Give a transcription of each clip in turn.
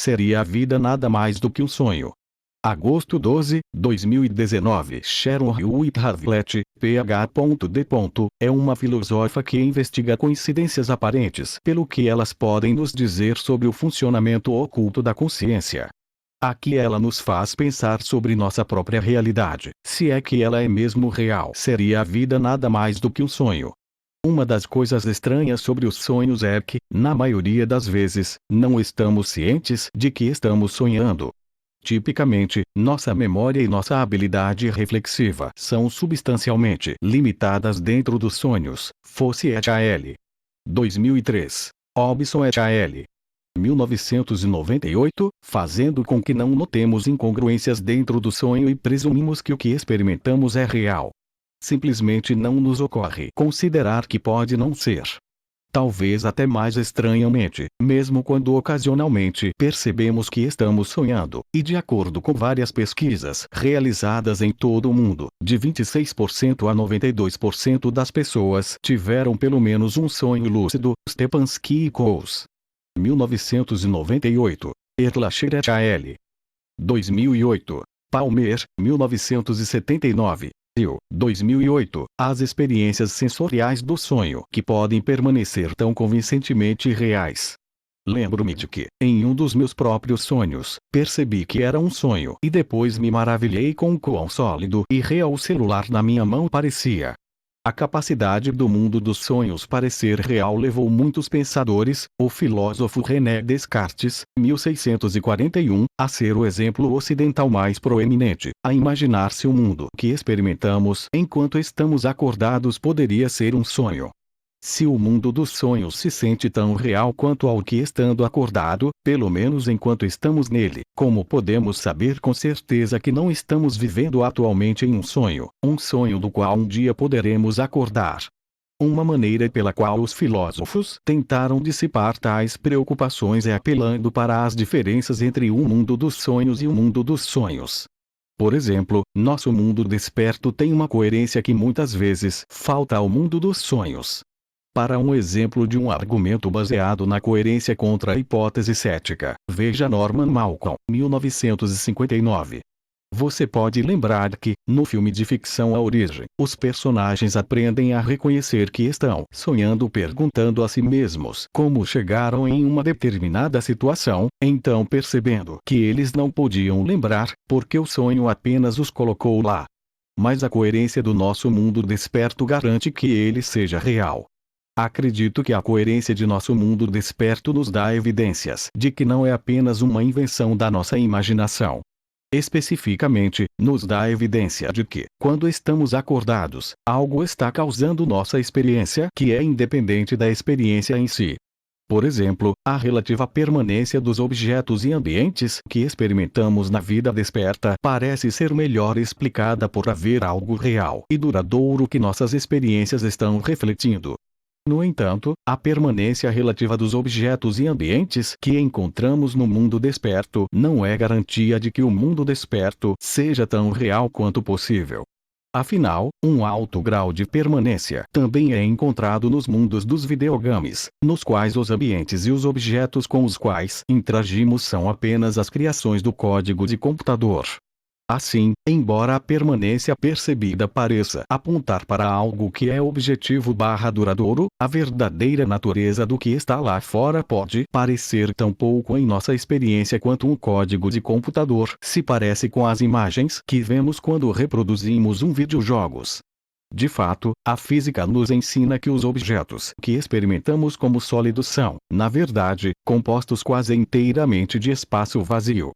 seria a vida nada mais do que um sonho. Agosto 12, 2019. Sharon Hewitt Havlett, Ph.D. É uma filósofa que investiga coincidências aparentes pelo que elas podem nos dizer sobre o funcionamento oculto da consciência. Aqui ela nos faz pensar sobre nossa própria realidade, se é que ela é mesmo real. Seria a vida nada mais do que um sonho. Uma das coisas estranhas sobre os sonhos é que, na maioria das vezes, não estamos cientes de que estamos sonhando. Tipicamente, nossa memória e nossa habilidade reflexiva são substancialmente limitadas dentro dos sonhos. Fosse et al. 2003. Hobson et al. 1998, fazendo com que não notemos incongruências dentro do sonho e presumimos que o que experimentamos é real. Simplesmente não nos ocorre considerar que pode não ser. Talvez até mais estranhamente, mesmo quando ocasionalmente percebemos que estamos sonhando, e de acordo com várias pesquisas realizadas em todo o mundo, de 26% a 92% das pessoas tiveram pelo menos um sonho lúcido. Stepansky e Coase. 1998. Erlacher et al. 2008. Palmer, 1979. 2008, as experiências sensoriais do sonho que podem permanecer tão convincentemente reais. Lembro-me de que, em um dos meus próprios sonhos, percebi que era um sonho e depois me maravilhei com o quão sólido e real o celular na minha mão parecia. A capacidade do mundo dos sonhos parecer real levou muitos pensadores, o filósofo René Descartes, 1641, a ser o exemplo ocidental mais proeminente, a imaginar-se o mundo que experimentamos enquanto estamos acordados poderia ser um sonho. Se o mundo dos sonhos se sente tão real quanto ao que estando acordado, pelo menos enquanto estamos nele, como podemos saber com certeza que não estamos vivendo atualmente em um sonho do qual um dia poderemos acordar? Uma maneira pela qual os filósofos tentaram dissipar tais preocupações é apelando para as diferenças entre o mundo dos sonhos e o mundo dos sonhos. Por exemplo, nosso mundo desperto tem uma coerência que muitas vezes falta ao mundo dos sonhos. Para um exemplo de um argumento baseado na coerência contra a hipótese cética, veja Norman Malcolm, 1959. Você pode lembrar que, no filme de ficção A Origem, os personagens aprendem a reconhecer que estão sonhando perguntando a si mesmos como chegaram em uma determinada situação, então percebendo que eles não podiam lembrar, porque o sonho apenas os colocou lá. Mas a coerência do nosso mundo desperto garante que ele seja real. Acredito que a coerência de nosso mundo desperto nos dá evidências de que não é apenas uma invenção da nossa imaginação. Especificamente, nos dá evidência de que, quando estamos acordados, algo está causando nossa experiência que é independente da experiência em si. Por exemplo, a relativa permanência dos objetos e ambientes que experimentamos na vida desperta parece ser melhor explicada por haver algo real e duradouro que nossas experiências estão refletindo. No entanto, a permanência relativa dos objetos e ambientes que encontramos no mundo desperto não é garantia de que o mundo desperto seja tão real quanto possível. Afinal, um alto grau de permanência também é encontrado nos mundos dos videogames, nos quais os ambientes e os objetos com os quais interagimos são apenas as criações do código de computador. Assim, embora a permanência percebida pareça apontar para algo que é objetivo/duradouro, a verdadeira natureza do que está lá fora pode parecer tão pouco em nossa experiência quanto um código de computador se parece com as imagens que vemos quando reproduzimos videojogos. De fato, a física nos ensina que os objetos que experimentamos como sólidos são, na verdade, compostos quase inteiramente de espaço vazio.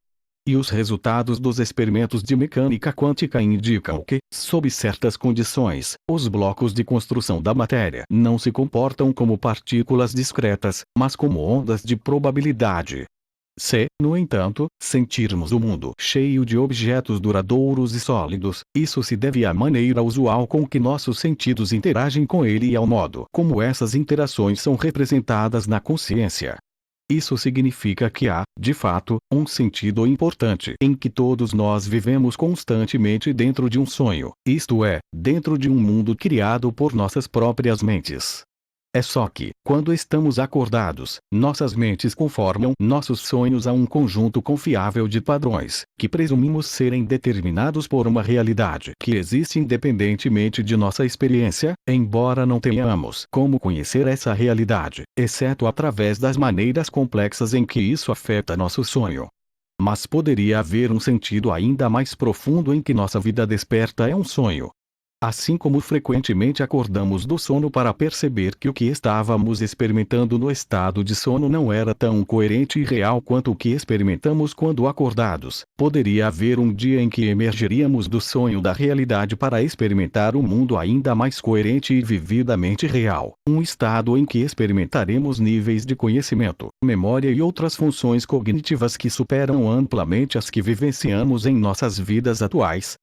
E os resultados dos experimentos de mecânica quântica indicam que, sob certas condições, os blocos de construção da matéria não se comportam como partículas discretas, mas como ondas de probabilidade. Se, no entanto, sentirmos o mundo cheio de objetos duradouros e sólidos, isso se deve à maneira usual com que nossos sentidos interagem com ele e ao modo como essas interações são representadas na consciência. Isso significa que há, de fato, um sentido importante em que todos nós vivemos constantemente dentro de um sonho, isto é, dentro de um mundo criado por nossas próprias mentes. É só que, quando estamos acordados, nossas mentes conformam nossos sonhos a um conjunto confiável de padrões, que presumimos serem determinados por uma realidade que existe independentemente de nossa experiência, embora não tenhamos como conhecer essa realidade, exceto através das maneiras complexas em que isso afeta nosso sonho. Mas poderia haver um sentido ainda mais profundo em que nossa vida desperta é um sonho. Assim como frequentemente acordamos do sono para perceber que o que estávamos experimentando no estado de sono não era tão coerente e real quanto o que experimentamos quando acordados, poderia haver um dia em que emergeríamos do sonho da realidade para experimentar um mundo ainda mais coerente e vividamente real, um estado em que experimentaremos níveis de conhecimento, memória e outras funções cognitivas que superam amplamente as que vivenciamos em nossas vidas atuais.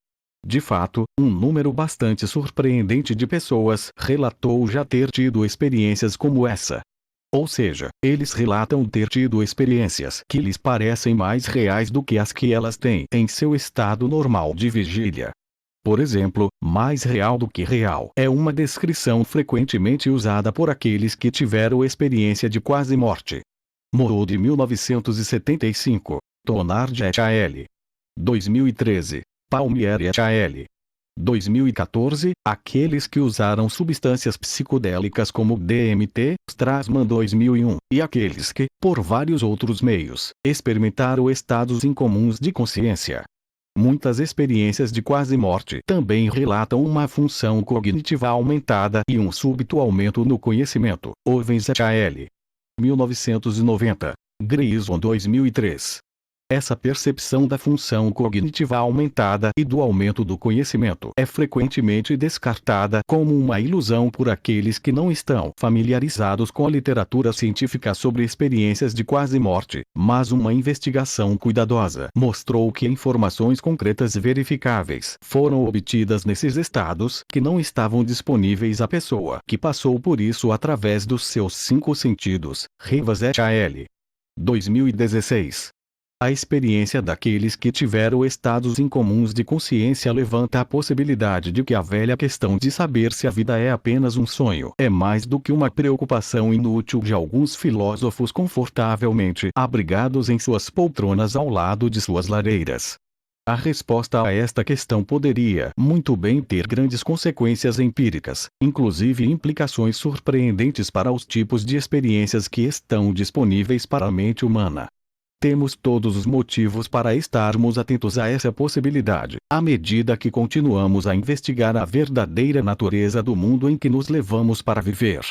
De fato, um número bastante surpreendente de pessoas relatou já ter tido experiências como essa. Ou seja, eles relatam ter tido experiências que lhes parecem mais reais do que as que elas têm em seu estado normal de vigília. Por exemplo, mais real do que real é uma descrição frequentemente usada por aqueles que tiveram experiência de quase morte. Moreau de 1975, Tonard et al. 2013. Palmieri et al. 2014, aqueles que usaram substâncias psicodélicas como DMT, Strassman 2001, e aqueles que, por vários outros meios, experimentaram estados incomuns de consciência. Muitas experiências de quase morte também relatam uma função cognitiva aumentada e um súbito aumento no conhecimento. Ovens et al. 1990. Grayson 2003. Essa percepção da função cognitiva aumentada e do aumento do conhecimento é frequentemente descartada como uma ilusão por aqueles que não estão familiarizados com a literatura científica sobre experiências de quase morte, mas uma investigação cuidadosa mostrou que informações concretas e verificáveis foram obtidas nesses estados que não estavam disponíveis à pessoa que passou por isso através dos seus 5 sentidos. Rivas et al. 2016. A experiência daqueles que tiveram estados incomuns de consciência levanta a possibilidade de que a velha questão de saber se a vida é apenas um sonho é mais do que uma preocupação inútil de alguns filósofos confortavelmente abrigados em suas poltronas ao lado de suas lareiras. A resposta a esta questão poderia muito bem ter grandes consequências empíricas, inclusive implicações surpreendentes para os tipos de experiências que estão disponíveis para a mente humana. Temos todos os motivos para estarmos atentos a essa possibilidade, à medida que continuamos a investigar a verdadeira natureza do mundo em que nos levamos para viver.